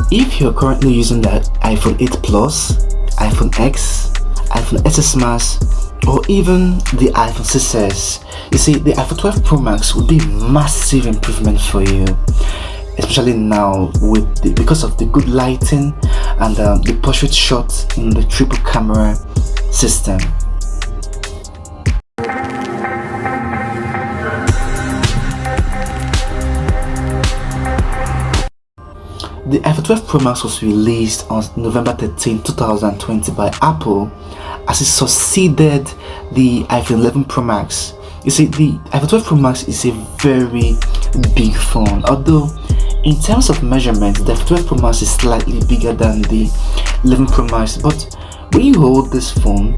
If you're currently using the iPhone 8 Plus, iPhone X, iPhone XS Max, or even the iPhone 6s, you see the iPhone 12 Pro Max would be a massive improvement for you, especially now because of the good lighting and the portrait shot in the triple camera system. The iPhone 12 Pro Max was released on November 13, 2020 by Apple as it succeeded the iPhone 11 Pro Max. You see, the iPhone 12 Pro Max is a very big phone, although in terms of measurement, the iPhone 12 Pro Max is slightly bigger than the 11 Pro Max. But when you hold this phone,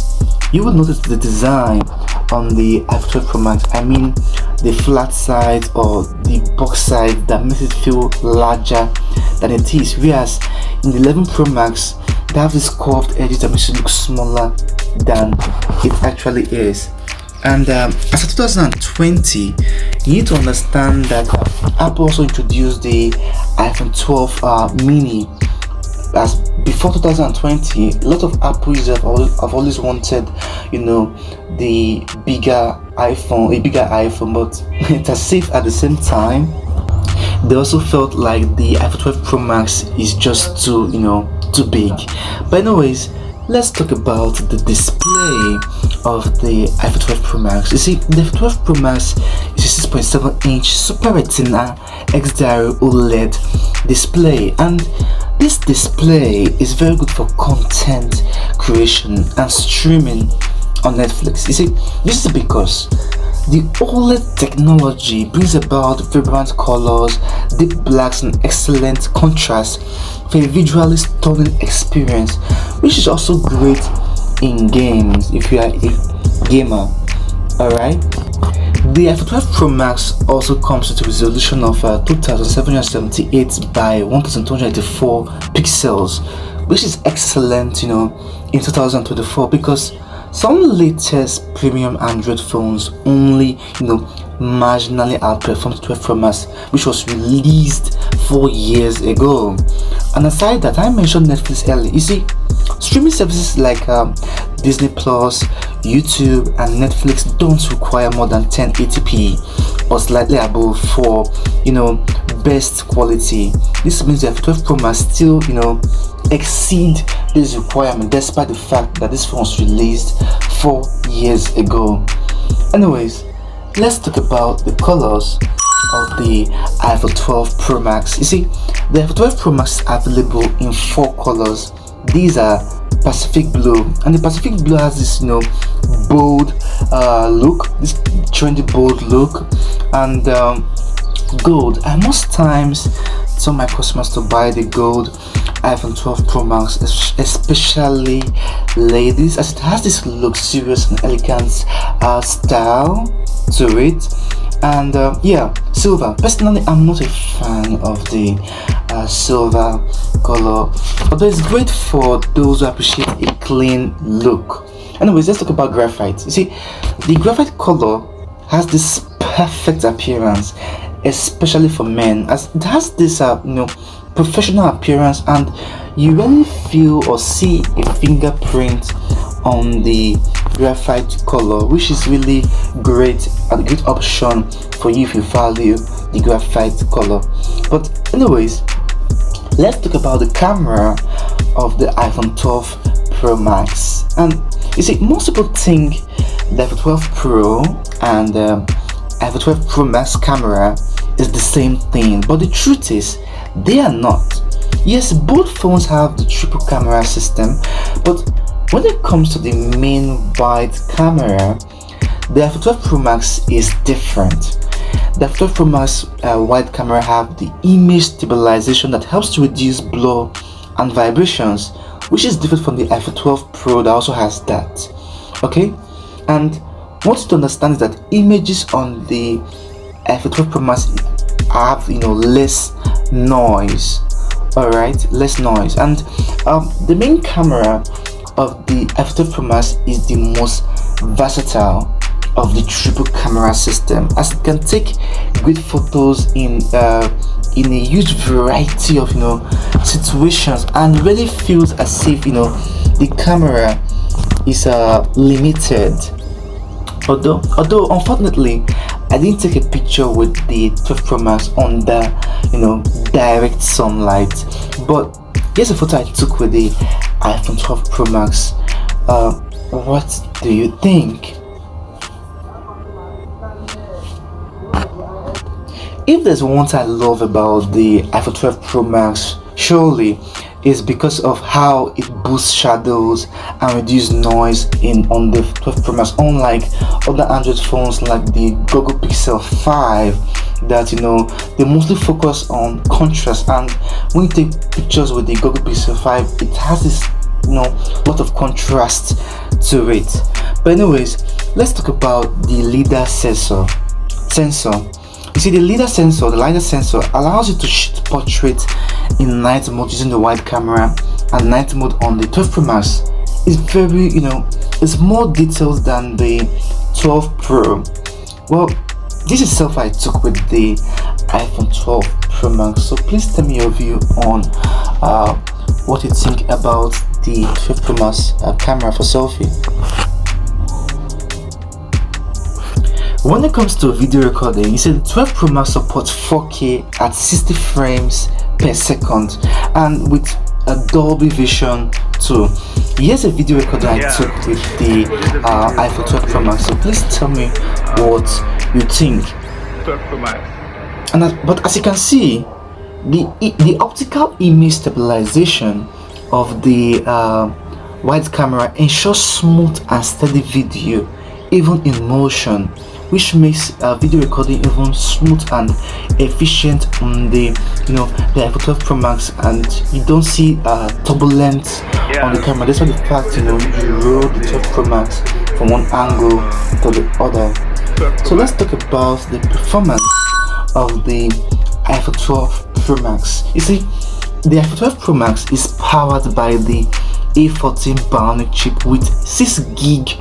you will notice the design on the iPhone 12 Pro Max. I mean, the flat side or the box side that makes it feel larger than it is, whereas in the 11 Pro Max they have this curved edges that makes it look smaller than it actually is. And as of 2020, you need to understand that Apple also introduced the iPhone 12 mini. As before 2020, a lot of Apple users have always wanted, the bigger iPhone, but it's as safe at the same time. They also felt like the iPhone 12 Pro Max is just too big. But anyways, let's talk about the display of the iPhone 12 Pro Max. You see, the iPhone 12 Pro Max is a 6.7-inch Super Retina XDR OLED display, and this display is very good for content creation and streaming on Netflix. You see, this is because the OLED technology brings about vibrant colors, deep blacks, and excellent contrast for a visually stunning experience, which is also great in games if you are a gamer. Alright. The iPhone 12 Pro Max also comes with a resolution of 2778 by 1284 pixels, which is excellent, in 2024, because some latest premium Android phones only, marginally outperform the 12 Pro Max, which was released 4 years ago. And aside that, I mentioned Netflix earlier. You see, streaming services like Disney Plus, YouTube, and Netflix don't require more than 1080p or slightly above for, best quality. This means that 12 Pro Max still, exceed this requirement despite the fact that this phone was released 4 years ago. Anyways, let's talk about the colors of the iPhone 12 Pro Max. You see, the iPhone 12 Pro Max is available in 4 colors. These are Pacific Blue, and the Pacific Blue has this bold look, this trendy bold look, and gold. I most times tell my customers to buy the gold iPhone 12 Pro Max, especially ladies, as it has this luxurious and elegant style to it. And silver. Personally, I'm not a fan of the silver color, although it's great for those who appreciate a clean look. Anyways, let's talk about graphite. You see, the graphite color has this perfect appearance, especially for men, as it has this professional appearance, and you rarely feel or see a fingerprint on the graphite color, which is really great, a great option for you if you value the graphite color. But anyways, let's talk about the camera of the iPhone 12 Pro Max. And you see, most people think the iPhone 12 Pro and iPhone 12 Pro Max camera is the same thing, but the truth is they are not. Yes, both phones have the triple camera system, but when it comes to the main wide camera, the iPhone 12 Pro Max is different. The iPhone 12 Pro Max wide camera have the image stabilization that helps to reduce blur and vibrations, which is different from the iPhone 12 Pro that also has that. Okay, and what to understand is that images on the iPhone 12 Pro Max have less noise. Alright, less noise, and the main camera of the iPhone 12 Pro Max is the most versatile of the triple camera system, as it can take great photos in a huge variety of situations and really feels as if the camera is limited. Although unfortunately I didn't take a picture with the 12 Pro Max under direct sunlight, but here's a photo I took with the iPhone 12 Pro Max. What do you think? If there's one thing I love about the iPhone 12 Pro Max, surely is because of how it boosts shadows and reduces noise on the 12 Pro Max, unlike other Android phones like the Google Pixel 5 that they mostly focus on contrast, and when you take pictures with the Google Pixel 5 it has this lot of contrast to it. But anyways, let's talk about the LiDAR sensor. You see, the LiDAR sensor, the LiDAR sensor allows you to shoot portrait in night mode using the wide camera, and night mode on the 12 Pro Max is very, it's more detailed than the 12 Pro. Well, this is selfie I took with the iPhone 12 Pro Max, so please tell me your view on what you think about the 12 Pro Max camera for selfie. When it comes to video recording, you see the 12 Pro Max supports 4K at 60 frames per second and with a Dolby Vision too. Here's a video recording I took with the iPhone 12 Pro Max, so please tell me what you think. 12 Pro Max. But as you can see, the optical image stabilization of the wide camera ensures smooth and steady video even in motion, which makes video recording even smooth and efficient on the the iPhone 12 Pro Max, and you don't see turbulence on the camera. That's why the fact you roll the 12 Pro Max from one angle to the other. So let's talk about the performance of the iPhone 12 Pro Max. You see, the iPhone 12 Pro Max is powered by the A14 Bionic chip with 6 gig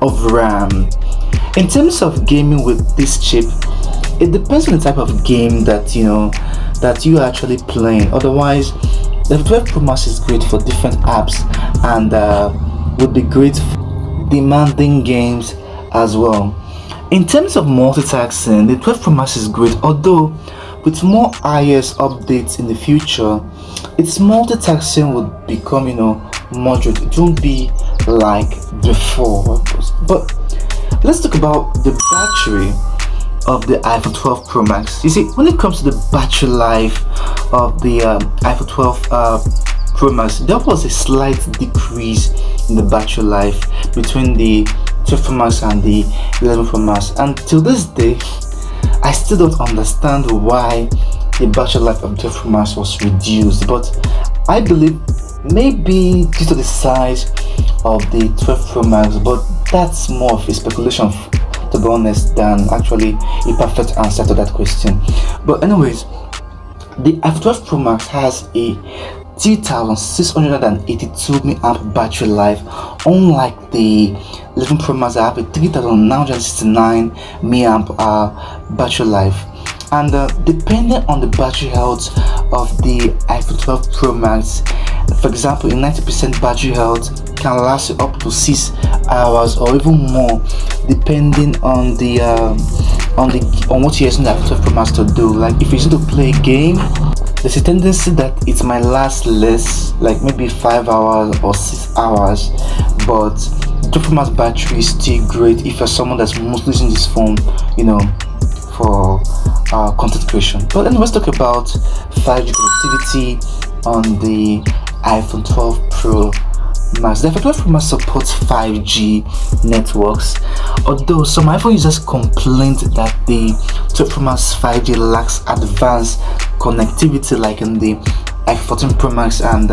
of RAM. In terms of gaming with this chip, it depends on the type of game that you are actually playing. Otherwise, the 12 Pro Max is great for different apps and would be great for demanding games as well. In terms of multitasking, the 12 Pro Max is great, although with more iOS updates in the future, its multitasking would become moderate. It won't be like before. But let's talk about the battery of the iPhone 12 Pro Max. You see, when it comes to the battery life of the iPhone 12 Pro Max, there was a slight decrease in the battery life between the 12 Pro Max and the 11 Pro Max, and till this day I still don't understand why the battery life of the 12 Pro Max was reduced. But I believe maybe due to the size of the 12 Pro Max, but that's more of a speculation to be honest than actually a perfect answer to that question. But anyways, the iPhone 12 Pro Max has a 3682 mAh battery life, unlike the 11 Pro Max that have a 3969 mAh battery life. And depending on the battery health of the iPhone 12 Pro Max, for example, a 90% battery health can last you up to 6 hours or even more, depending on the on what you're using the iPhone 12 Pro Max to do. Like if you're using to play a game, there's a tendency that it might last less, like maybe 5 hours or 6 hours. But the 12 Pro Max battery is still great if you're someone that's mostly using this phone, for content creation. But then let's talk about 5G connectivity on the iPhone 12 Pro Max. The iPhone 12 Pro Max supports 5G networks, although some iPhone users complained that the 12 Pro Max 5G lacks advanced connectivity like in the iPhone 14 Pro Max and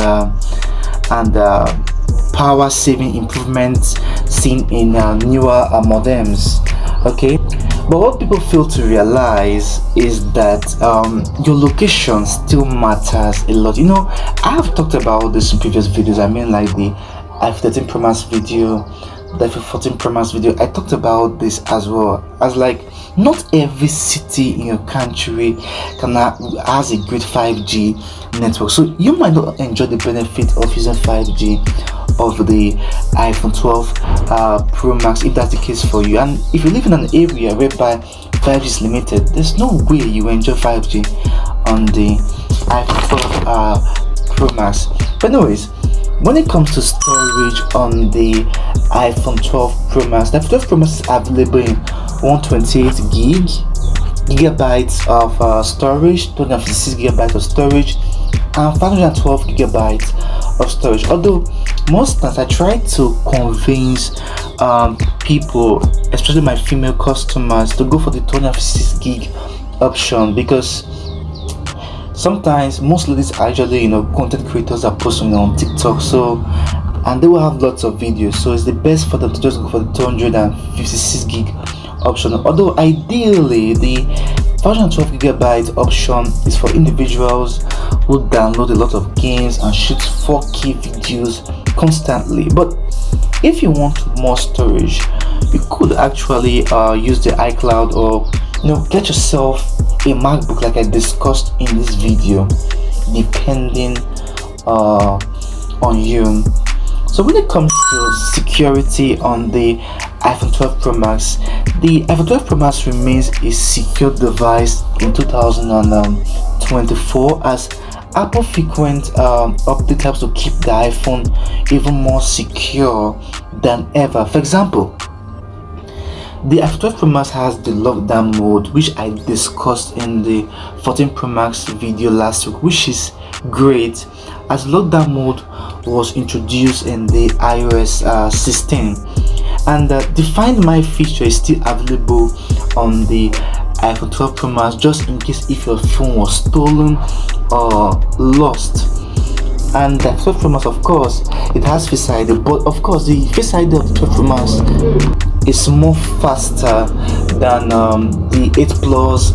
power saving improvements seen in newer modems. Okay, but what people fail to realize is that your location still matters a lot. I have talked about this in previous videos. I mean, like the iPhone 13 Pro Max video, the iPhone 14 Pro Max video, I talked about this as well. As like, not every city in your country has a great 5G network, so you might not enjoy the benefit of using 5G of the iPhone 12 Pro Max if that's the case for you. And if you live in an area whereby 5G is limited, there's no way you enjoy 5G on the iPhone 12 Pro Max. But anyways, when it comes to storage on the iPhone 12 Pro Max, the iPhone 12 Pro Max is available in 128 gigabytes of storage, 256 gigabytes of storage, and 512 gigabytes of storage. Although most times I try to convince people, especially my female customers, to go for the 256 gig option, because sometimes most ladies are actually content creators are posting on TikTok, so and they will have lots of videos, so it's the best for them to just go for the 256 gig option. Although ideally the 512 gigabyte option is for individuals who download a lot of games and shoot 4K videos constantly. But if you want more storage, you could actually use the iCloud, or get yourself a MacBook like I discussed in this video, depending on you. So when it comes to security on the iPhone 12 Pro Max, the iPhone 12 Pro Max remains a secure device in 2024, as Apple frequent update helps to keep the iPhone even more secure than ever. For example, the iPhone 12 Pro Max has the lockdown mode, which I discussed in the 14 Pro Max video last week, which is great, as lockdown mode was introduced in the iOS 16, and the Find My feature is still available on the iPhone 12 Pro Max, just in case if your phone was stolen or lost. And the 12 Pro Max, of course, it has Face ID, but of course the Face ID of the 12 Pro Max is more faster than the 8 Plus.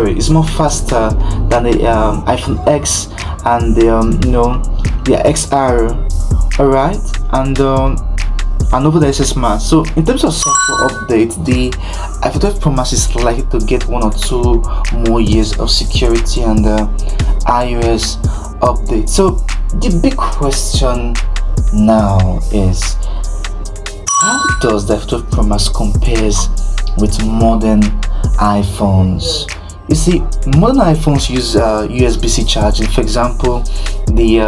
It's more faster than the iPhone X and the the XR. Alright, and over the SS Max. So in terms of software update, the iPhone 12 Pro Max is likely to get 1 or 2 more years of security and iOS update. So the big question now is, how does the iPhone 12 Pro Max compares with modern iPhones? You see, modern iPhones use USB-C charging. For example, the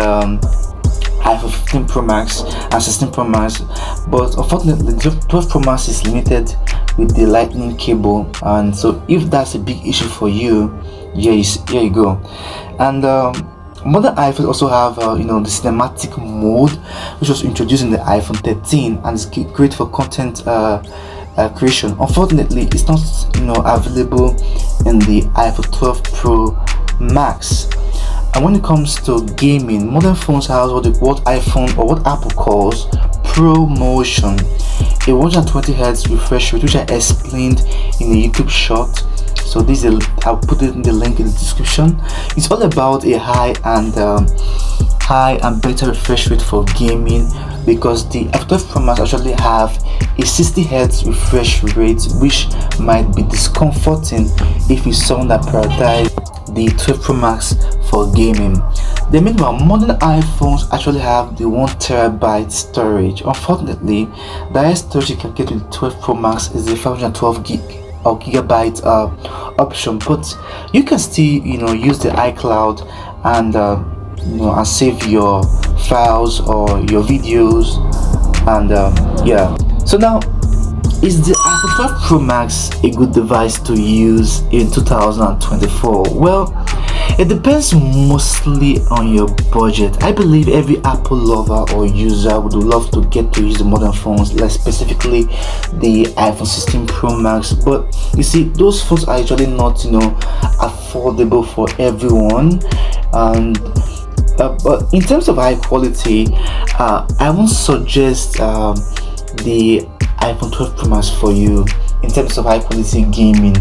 iPhone 15 Pro Max and 16 Pro Max, but unfortunately the 12 Pro Max is limited with the lightning cable, and so if that's a big issue for you, here you go. And modern iPhones also have the cinematic mode, which was introduced in the iPhone 13 and is great for content creation. Unfortunately, it's not available in the iPhone 12 Pro Max. And when it comes to gaming, modern phones have what iPhone or what Apple calls ProMotion, a 120Hz refresh rate, which I explained in a YouTube short. So I'll put it in the link in the description. It's all about a high and better refresh rate for gaming, because the iPhone 12 Pro Max actually have a 60Hz refresh rate, which might be discomforting if you're someone that prioritizes the 12 Pro Max for gaming. Meanwhile, modern iPhones actually have the 1TB storage. Unfortunately, the highest storage you can get with the 12 Pro Max is the 512 gigabyte option, but you can still use the iCloud and and save your files or your videos, and yeah. So now, is the iPhone 12 Pro Max a good device to use in 2024? Well, it depends mostly on your budget. I believe every Apple lover or user would love to get to use the modern phones, like specifically the iPhone 16 Pro Max. But you see, those phones are actually not affordable for everyone. And but in terms of high quality, I won't suggest the iPhone 12 Pro Max for you in terms of high quality gaming,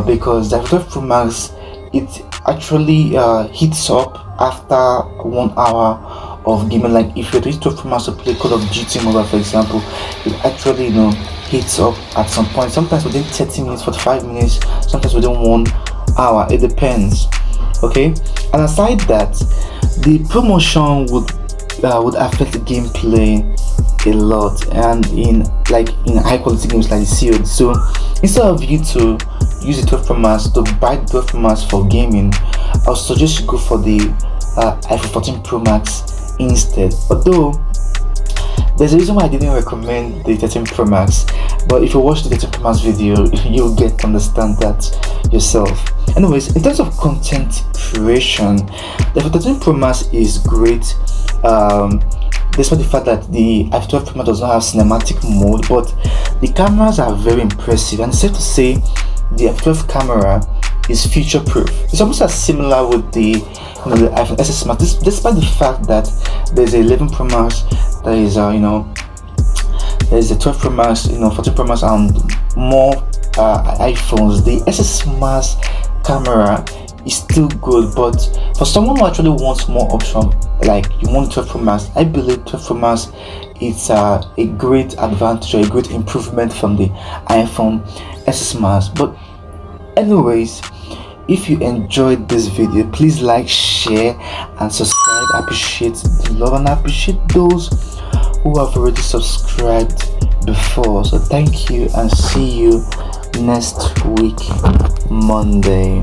because the iPhone 12 Pro Max, it actually heats up after 1 hour of gaming. Like if you're to use 12 Pro Max to play Call of Duty Mobile, for example, it actually heats up at some point. Sometimes within 30 minutes, 45 minutes, sometimes within 1 hour. It depends. Okay, and aside that, the promotion would affect the gameplay a lot, and in high quality games like the COD. So instead of you to use the 12 Pro Max to buy the 12 Pro Max for gaming, I would suggest you go for the iPhone 14 Pro Max instead. Although there's a reason why I didn't recommend the 13 Pro Max, but if you watch the 13 Pro Max video, you'll get to understand that yourself. Anyways, in terms of content creation, the iPhone 13 Pro Max is great. Despite the fact that the iPhone 12 Pro Max does not have cinematic mode, but the cameras are very impressive, and it's safe to say the iPhone 12 camera is future proof. It's almost as similar with the iPhone SS Max, despite the fact that there's a 11 Pro Max, there is there's a 12 Pro Max, 14 Pro Max, and more iPhones. The SS Max camera is still good, but for someone who actually wants more option, like you want 12 Pro Max, I believe 12 Pro Max it's a great advantage or a great improvement from the iPhone SS Max. But anyways, if you enjoyed this video, please like, share and subscribe. I appreciate the love and I appreciate those who have already subscribed before. So thank you and see you next week Monday.